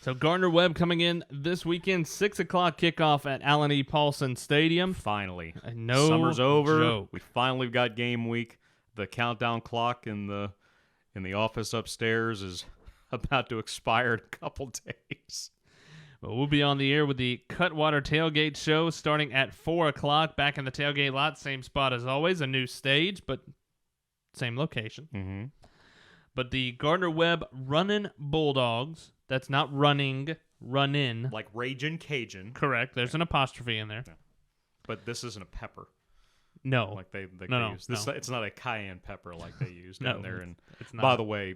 So Gardner Webb coming in this weekend, 6 o'clock kickoff at Allen E. Paulson Stadium. Finally. No Summer's over. joke. We finally got game week. The countdown clock in the office upstairs is about to expire in a couple days. Well, we'll be on the air with the Cutwater Tailgate Show starting at 4 o'clock. Back in the tailgate lot, same spot as always, a new stage, but same location. Mm-hmm. But the Gardner Webb Runnin' Bulldogs, that's not running, run-in. Like Ragin' Cajun. Correct. There's an apostrophe in there. Yeah. But this isn't a pepper. No. Like they No, use. This, no. It's not a cayenne pepper like they use down there. And it's not. by the way,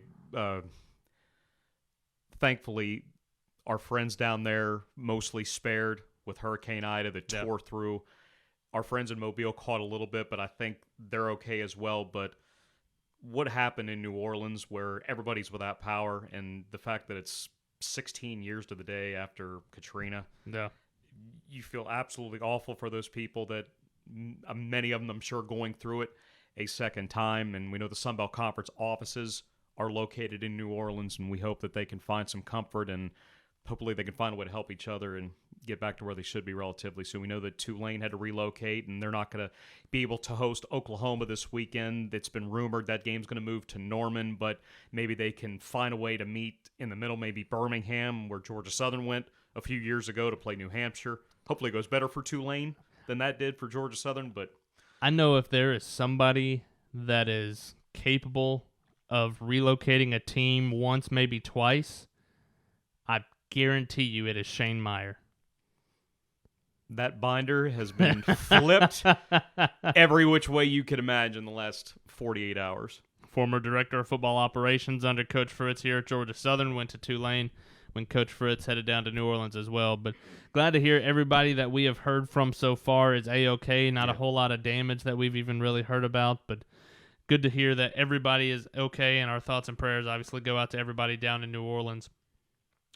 thankfully, our friends down there mostly spared with Hurricane Ida that tore through. Our friends in Mobile caught a little bit, but I think they're okay as well. But what happened in New Orleans where everybody's without power, and the fact that it's 16 years to the day after Katrina, you feel absolutely awful for those people that many of them, I'm sure, going through it a second time. And we know the Sun Belt Conference offices are located in New Orleans, and we hope that they can find some comfort and hopefully they can find a way to help each other and get back to where they should be relatively soon. We know that Tulane had to relocate, and they're not going to be able to host Oklahoma this weekend. It's been rumored that game's going to move to Norman, but maybe they can find a way to meet in the middle, maybe Birmingham, where Georgia Southern went a few years ago to play New Hampshire. Hopefully it goes better for Tulane than that did for Georgia Southern, but I know if there is somebody that is capable of relocating a team once, maybe twice, I guarantee you it is Shane Meyer. That binder has been flipped every which way you could imagine the last 48 hours. Former director of football operations under Coach Fritz here at Georgia Southern, went to Tulane when Coach Fritz headed down to New Orleans as well. But glad to hear everybody that we have heard from so far is A-OK. Not a whole lot of damage that we've even really heard about, but good to hear that everybody is okay, and our thoughts and prayers obviously go out to everybody down in New Orleans.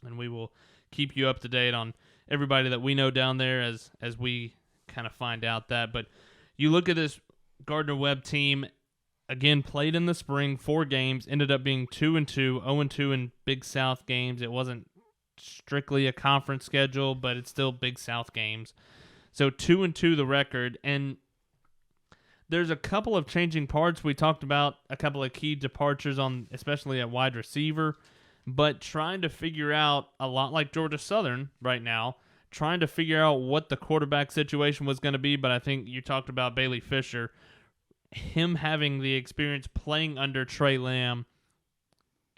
And we will keep you up to date on everybody that we know down there as we kind of find out that. But you look at this Gardner Webb team, again, played in the spring, 4 games, ended up being 2-2, 0-2 in Big South games. It wasn't strictly a conference schedule, but it's still Big South games. So 2-2 the record, and there's a couple of changing parts. We talked about a couple of key departures on, especially at wide receiver. But trying to figure out, a lot like Georgia Southern right now, trying to figure out what the quarterback situation was going to be. But I think you talked about Bailey Fisher, him having the experience playing under Trey Lamb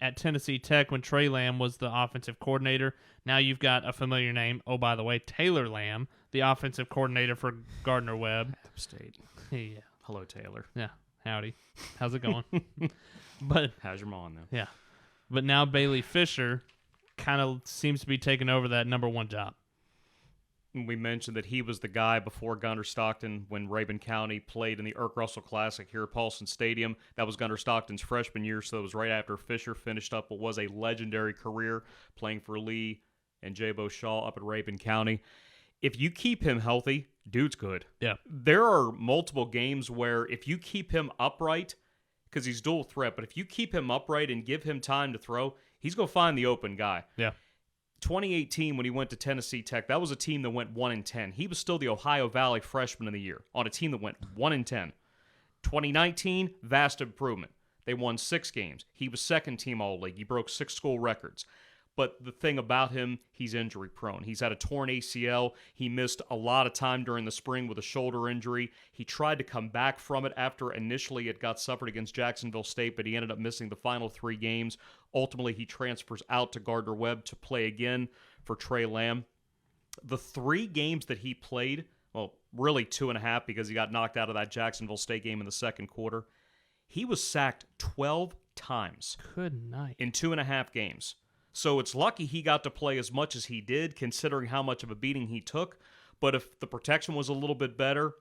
at Tennessee Tech when Trey Lamb was the offensive coordinator. Now you've got a familiar name. Oh, by the way, Taylor Lamb, the offensive coordinator for Gardner Webb. State. Yeah. Hello, Taylor. Yeah. Howdy. How's it going? But how's your mom, though? Yeah. But now Bailey Fisher kind of seems to be taking over that number 1 job. We mentioned that he was the guy before Gunnar Stockton when Rabun County played in the Irk Russell Classic here at Paulson Stadium. That was Gunnar Stockton's freshman year, so it was right after Fisher finished up what was a legendary career playing for Lee and J-Bo Shaw up at Rabun County. If you keep him healthy, dude's good. Yeah. There are multiple games where if you keep him upright, because he's dual threat, but if you keep him upright and give him time to throw, he's going to find the open guy. Yeah. 2018, when he went to Tennessee Tech, that was a team that went 1-10. He was still the Ohio Valley Freshman of the Year on a team that went 1-10. 2019, vast improvement. They won 6 games. He was second team All-League. He broke 6 school records. But the thing about him, he's injury prone. He's had a torn ACL. He missed a lot of time during the spring with a shoulder injury. He tried to come back from it after initially it got suffered against Jacksonville State, but he ended up missing the final 3 games. Ultimately, he transfers out to Gardner Webb to play again for Trey Lamb. The 3 games that he played, well, really 2.5 because he got knocked out of that Jacksonville State game in the second quarter, he was sacked 12 times. Good night. In 2.5 games. So it's lucky he got to play as much as he did, considering how much of a beating he took. But if the protection was a little bit better,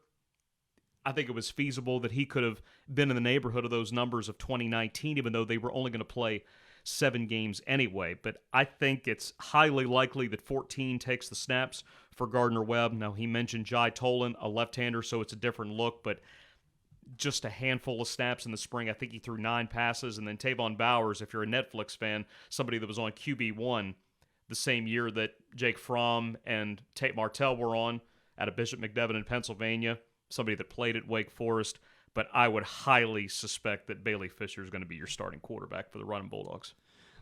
I think it was feasible that he could have been in the neighborhood of those numbers of 2019, even though they were only going to play 7 games anyway. But I think it's highly likely that 14 takes the snaps for Gardner Webb. Now, he mentioned Jai Tolan, a left-hander, so it's a different look, but just a handful of snaps in the spring. I think he threw 9 passes. And then Tavon Bowers, if you're a Netflix fan, somebody that was on QB1 the same year that Jake Fromm and Tate Martell were on out of Bishop McDevitt in Pennsylvania, somebody that played at Wake Forest. But I would highly suspect that Bailey Fisher is going to be your starting quarterback for the Running Bulldogs.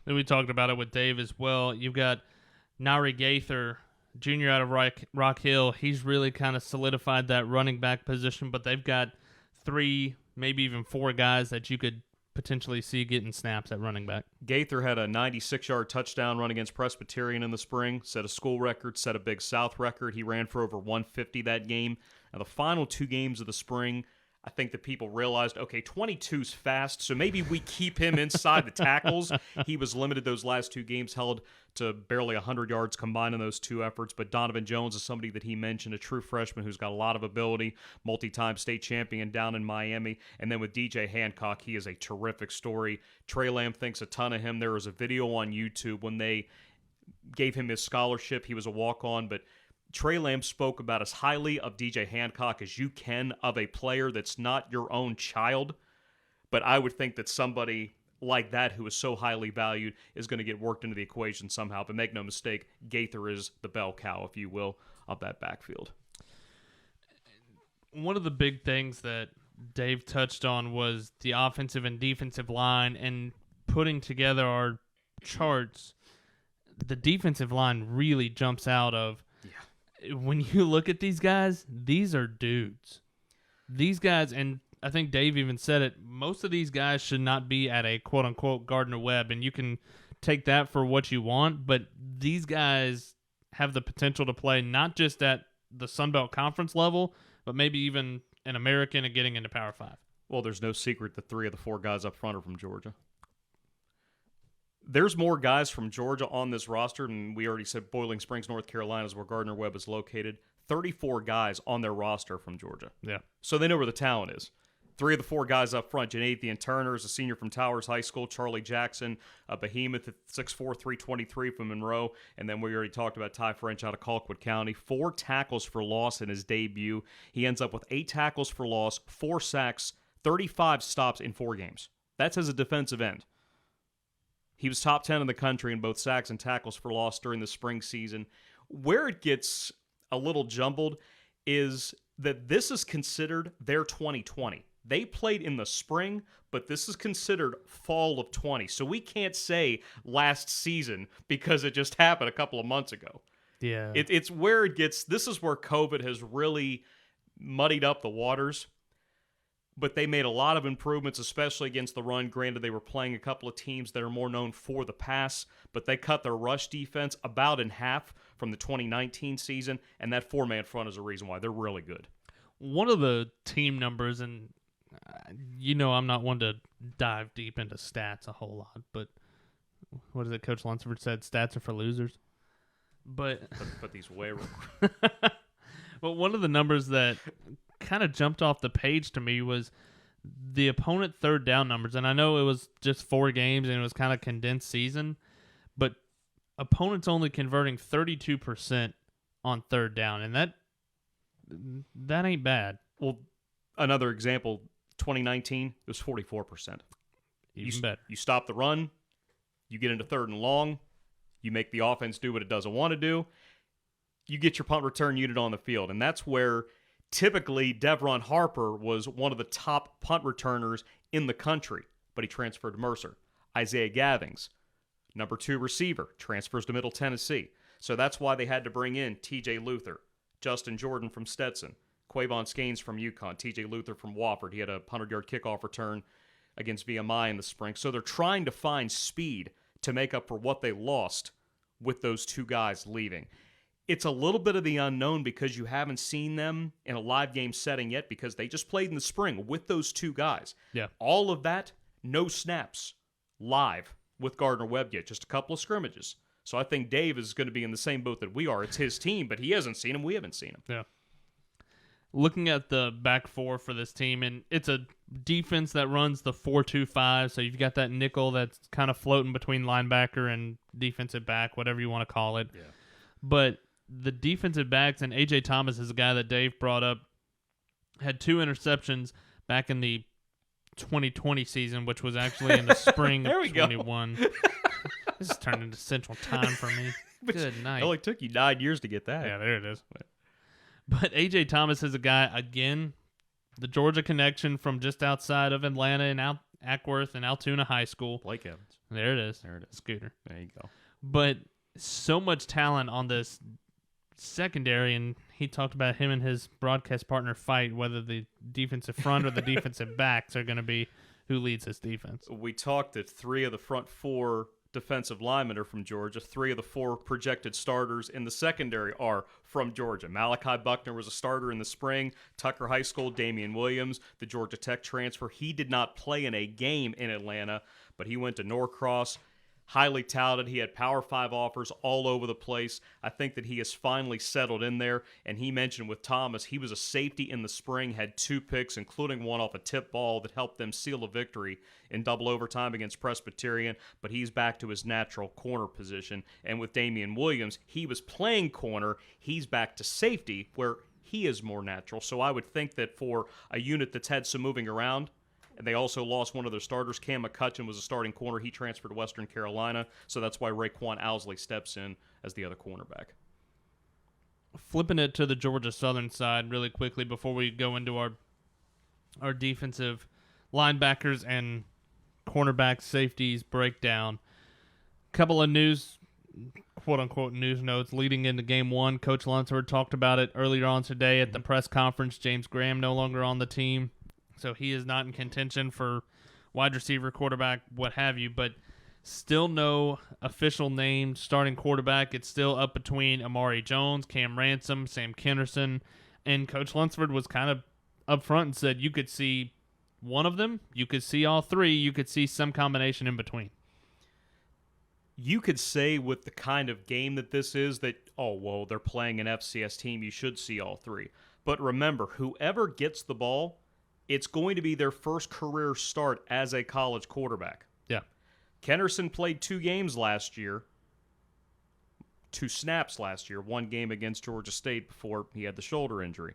Then we talked about it with Dave as well. You've got Nari Gaither, junior out of Rock Hill. He's really kind of solidified that running back position, but they've got 3, maybe even 4 guys that you could potentially see getting snaps at running back. Gaither had a 96-yard touchdown run against Presbyterian in the spring, set a school record, set a Big South record. He ran for over 150 that game. Now, the final 2 games of the spring, I think that people realized, okay, 22's fast, so maybe we keep him inside the tackles. He was limited those last 2 games, held to barely 100 yards combined in those 2 efforts. But Donovan Jones is somebody that he mentioned, a true freshman who's got a lot of ability, multi-time state champion down in Miami. And then with DJ Hancock, he is a terrific story. Trey Lamb thinks a ton of him. There was a video on YouTube when they gave him his scholarship. He was a walk-on, but Trey Lamb spoke about as highly of DJ Hancock as you can of a player that's not your own child. But I would think that somebody like that who is so highly valued is going to get worked into the equation somehow. But make no mistake, Gaither is the bell cow, if you will, of that backfield. One of the big things that Dave touched on was the offensive and defensive line, and putting together our charts, the defensive line really jumps out of. When you look at these guys, these are dudes. These guys, and I think Dave even said it, most of these guys should not be at a quote-unquote Gardner Webb, and you can take that for what you want, but these guys have the potential to play not just at the Sun Belt Conference level, but maybe even an American and getting into Power 5. Well, there's no secret that 3 of the 4 guys up front are from Georgia. There's more guys from Georgia on this roster, and we already said Boiling Springs, North Carolina is where Gardner Webb is located. 34 guys on their roster from Georgia. Yeah. So they know where the talent is. 3 of the 4 guys up front, Janathan Turner is a senior from Towers High School, Charlie Jackson, a behemoth at 6'4", 323 from Monroe, and then we already talked about Ty French out of Colquitt County. 4 tackles for loss in his debut. He ends up with 8 tackles for loss, 4 sacks, 35 stops in 4 games. That's as a defensive end. He was top 10 in the country in both sacks and tackles for loss during the spring season. Where it gets a little jumbled is that this is considered their 2020. They played in the spring, but this is considered fall of 20. So we can't say last season because it just happened a couple of months ago. Yeah. It's where it gets, this is where COVID has really muddied up the waters. But they made a lot of improvements, especially against the run. Granted, they were playing a couple of teams that are more known for the pass, but they cut their rush defense about in half from the 2019 season, and that 4-man front is a reason why they're really good. One of the team numbers, and I'm not one to dive deep into stats a whole lot, but what is it Coach Lunsford said? Stats are for losers. But put these way real But one of the numbers that kind of jumped off the page to me was the opponent third down numbers. And I know it was just 4 games and it was kind of condensed season, but opponents only converting 32% on third down. And that ain't bad. Well, another example, 2019, it was 44%. Even better. You stop the run, you get into 3rd and long, you make the offense do what it doesn't want to do, you get your punt return unit on the field. And that's where typically Devron Harper was one of the top punt returners in the country, but he transferred to Mercer. Isaiah Gavings, number 2 receiver, transfers to Middle Tennessee. So that's why they had to bring in TJ Luther, Justin Jordan from Stetson, Quavon Skanes from UConn, TJ Luther from Wofford. He had a 100-yard kickoff return against VMI in the spring. So they're trying to find speed to make up for what they lost with those 2 guys leaving. It's a little bit of the unknown because you haven't seen them in a live game setting yet because they just played in the spring with those 2 guys. Yeah. All of that, no snaps live with Gardner Webb yet, just a couple of scrimmages. So I think Dave is going to be in the same boat that we are. It's his team, but he hasn't seen him. We haven't seen him. Yeah. Looking at the back 4 for this team, and it's a defense that runs the 4-2-5, so you've got that nickel that's kind of floating between linebacker and defensive back, whatever you want to call it. Yeah. But the defensive backs, and A.J. Thomas is a guy that Dave brought up, had 2 interceptions back in the 2020 season, which was actually in the spring of 21. This has turned into Central Time for me. Good night. It only took you 9 years to get that. Yeah, there it is. But A.J. Thomas is a guy, again, the Georgia connection from just outside of Atlanta and Ackworth and Altoona High School. Blake Evans. There it is. There it is. Scooter. There you go. But so much talent on this secondary, and he talked about him and his broadcast partner fight whether the defensive front or the defensive backs are going to be who leads this defense. We talked that 3 of the front 4 defensive linemen are from Georgia. 3 of the 4 projected starters in the secondary are from Georgia. Malachi Buckner was a starter in the spring. Tucker High School, Damien Williams, the Georgia Tech transfer. He did not play in a game in Atlanta, but he went to Norcross. Highly touted. He had Power 5 offers all over the place. I think that he has finally settled in there. And he mentioned with Thomas, he was a safety in the spring, had 2 picks, including one off a tip ball that helped them seal a victory in double overtime against Presbyterian. But he's back to his natural corner position. And with Damien Williams, he was playing corner. He's back to safety, where he is more natural. So I would think that for a unit that's had some moving around, and they also lost one of their starters. Cam McCutcheon was a starting corner. He transferred to Western Carolina, so that's why Raekwon Owsley steps in as the other cornerback. Flipping it to the Georgia Southern side really quickly before we go into our defensive linebackers and cornerback safeties breakdown. Couple of news, quote-unquote news notes leading into Game 1. Coach Lunsford talked about it earlier on today at the press conference. James Graham no longer on the team. So he is not in contention for wide receiver, quarterback, what have you, but still no official named starting quarterback. It's still up between Amari Jones, Cam Ransom, Sam Kennerson, and Coach Lunsford was kind of up front and said you could see one of them, you could see all 3, you could see some combination in between. You could say with the kind of game that this is that, oh, well, they're playing an FCS team, you should see all 3. But remember, whoever gets the ball, it's going to be their first career start as a college quarterback. Yeah. Kennerson played 2 games last year, 2 snaps last year, 1 game against Georgia State before he had the shoulder injury.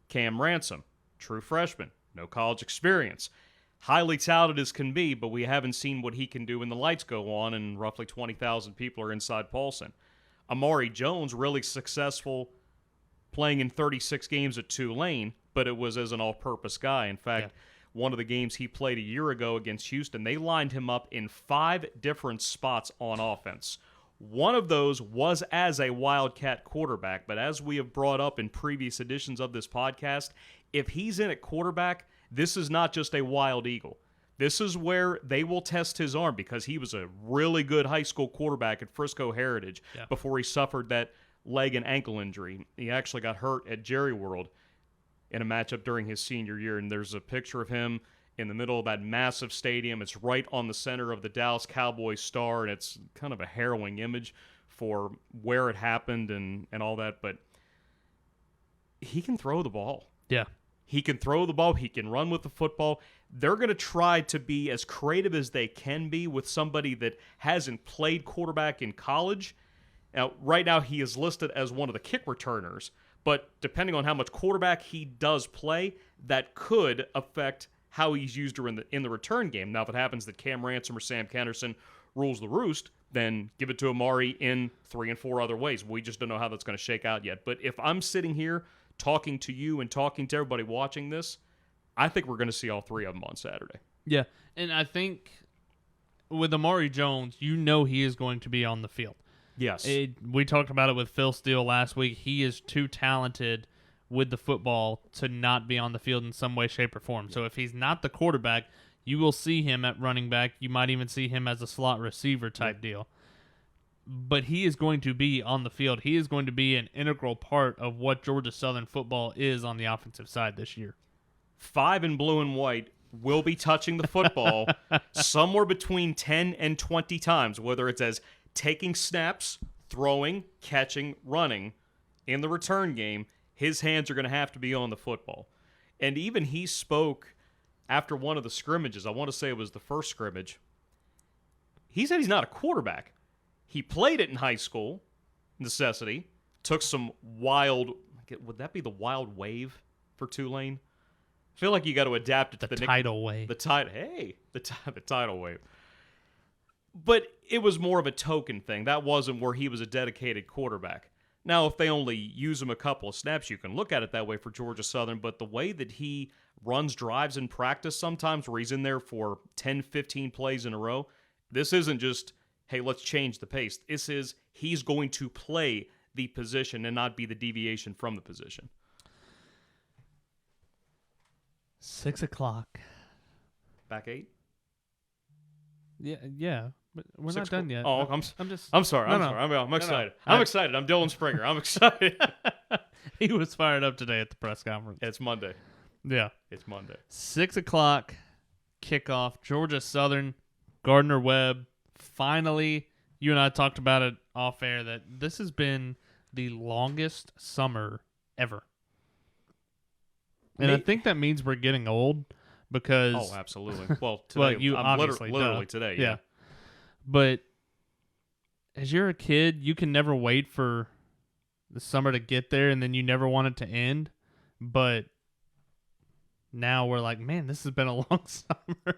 Cam Ransom, true freshman, no college experience. Highly touted as can be, but we haven't seen what he can do when the lights go on and roughly 20,000 people are inside Paulson. Amari Jones, really successful playing in 36 games at Tulane, but it was as an all-purpose guy. In fact, one of the games he played a year ago against Houston, they lined him up in 5 different spots on offense. One of those was as a Wildcat quarterback, but as we have brought up in previous editions of this podcast, if he's in at quarterback, this is not just a Wild Eagle. This is where they will test his arm because he was a really good high school quarterback at Frisco Heritage before he suffered that leg and ankle injury. He actually got hurt at Jerry World in a matchup during his senior year, and there's a picture of him in the middle of that massive stadium. It's right on the center of the Dallas Cowboys star, and it's kind of a harrowing image for where it happened and all that, but he can throw the ball. Yeah. He can throw the ball. He can run with the football. They're going to try to be as creative as they can be with somebody that hasn't played quarterback in college. Now, right now, he is listed as one of the kick returners, but depending on how much quarterback he does play, that could affect how he's used in the return game. Now, if it happens that Cam Ransom or Sam Kennerson rules the roost, then give it to Amari in 3 and 4 other ways. We just don't know how that's going to shake out yet. But if I'm sitting here talking to you and talking to everybody watching this, I think we're going to see all 3 of them on Saturday. Yeah, and I think with Amari Jones, you know he is going to be on the field. Yes. We talked about it with Phil Steele last week. He is too talented with the football to not be on the field in some way, shape, or form. So if he's not the quarterback, you will see him at running back. You might even see him as a slot receiver type deal. But he is going to be on the field. He is going to be an integral part of what Georgia Southern football is on the offensive side this year. 5 in blue and white will be touching the football somewhere between 10 and 20 times, whether it's as taking snaps, throwing, catching, running in the return game. His hands are going to have to be on the football. And even he spoke after one of the scrimmages. I want to say it was the first scrimmage. He said he's not a quarterback. He played it in high school, necessity. Took some wild, would that be the wild wave for Tulane? I feel like you got to adapt it to the tidal wave. The tidal wave. But it was more of a token thing. That wasn't where he was a dedicated quarterback. Now, if they only use him a couple of snaps, you can look at it that way for Georgia Southern, but the way that he runs drives in practice sometimes where he's in there for 10, 15 plays in a row, this isn't just, hey, let's change the pace. This is he's going to play the position and not be the deviation from the position. 6 o'clock. Back 8? Yeah. But we're not done yet. Oh, I'm sorry. I'm excited. I'm excited. I'm Dylan Springer. I'm excited. He was fired up today at the press conference. It's Monday. Yeah. It's Monday. 6 o'clock kickoff. Georgia Southern, Gardner Webb. Finally, you and I talked about it off air that this has been the longest summer ever. And I think that means we're getting old because... Oh, absolutely. Well, today, you I'm obviously literally today. Yeah. But as you're a kid, you can never wait for the summer to get there, and then you never want it to end. But now we're like, man, this has been a long summer.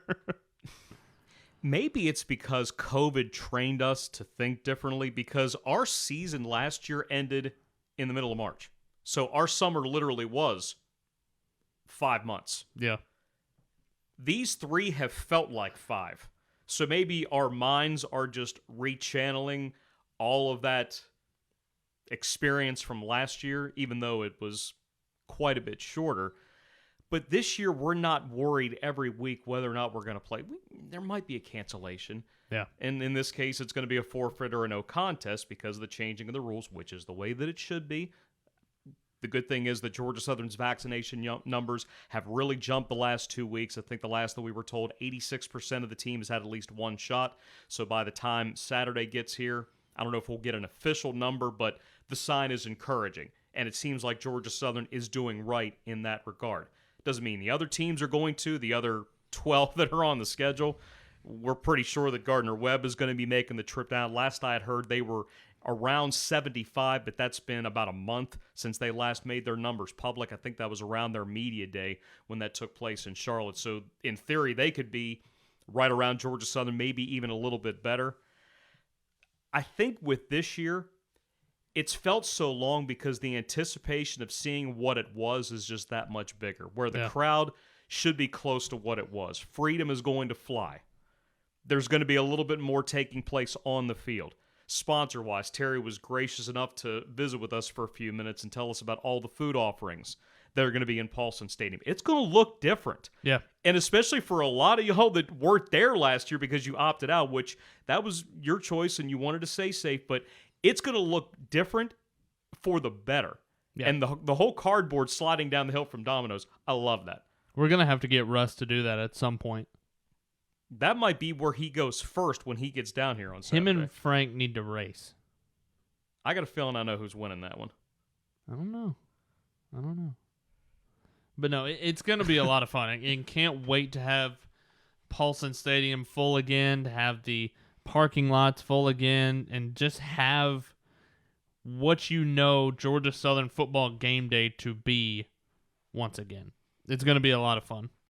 Maybe it's because COVID trained us to think differently, because our season last year ended in the middle of March. So our summer literally was 5 months. Yeah. These 3 have felt like 5. So maybe our minds are just rechanneling all of that experience from last year, even though it was quite a bit shorter. But this year, we're not worried every week whether or not we're going to play. There might be a cancellation. Yeah. And in this case, it's going to be a forfeit or a no contest because of the changing of the rules, which is the way that it should be. The good thing is that Georgia Southern's vaccination numbers have really jumped the last 2 weeks. I think the last that we were told, 86% of the team has had at least one shot. So by the time Saturday gets here, I don't know if we'll get an official number, but the sign is encouraging. And it seems like Georgia Southern is doing right in that regard. Doesn't mean the other teams are going to, the other 12 that are on the schedule. We're pretty sure that Gardner Webb is going to be making the trip down. Last I had heard, they were around 75, but that's been about a month since they last made their numbers public. I think that was around their media day when that took place in Charlotte. So in theory, they could be right around Georgia Southern, maybe even a little bit better. I think with this year, it's felt so long because the anticipation of seeing what it was is just that much bigger, where the crowd should be close to what it was. Freedom is going to fly. There's going to be a little bit more taking place on the field. Sponsor-wise, Terry was gracious enough to visit with us for a few minutes and tell us about all the food offerings that are going to be in Paulson Stadium. It's going to look different. Yeah. And especially for a lot of y'all that weren't there last year because you opted out, which that was your choice and you wanted to stay safe, but it's going to look different for the better. Yeah. And the whole cardboard sliding down the hill from Domino's, I love that. We're going to have to get Russ to do that at some point. That might be where he goes first when he gets down here on Saturday. Him and Frank need to race. I got a feeling I know who's winning that one. I don't know. But no, it's going to be a lot of fun. And can't wait to have Paulson Stadium full again, to have the parking lots full again, and just have what you know Georgia Southern football game day to be once again. It's going to be a lot of fun.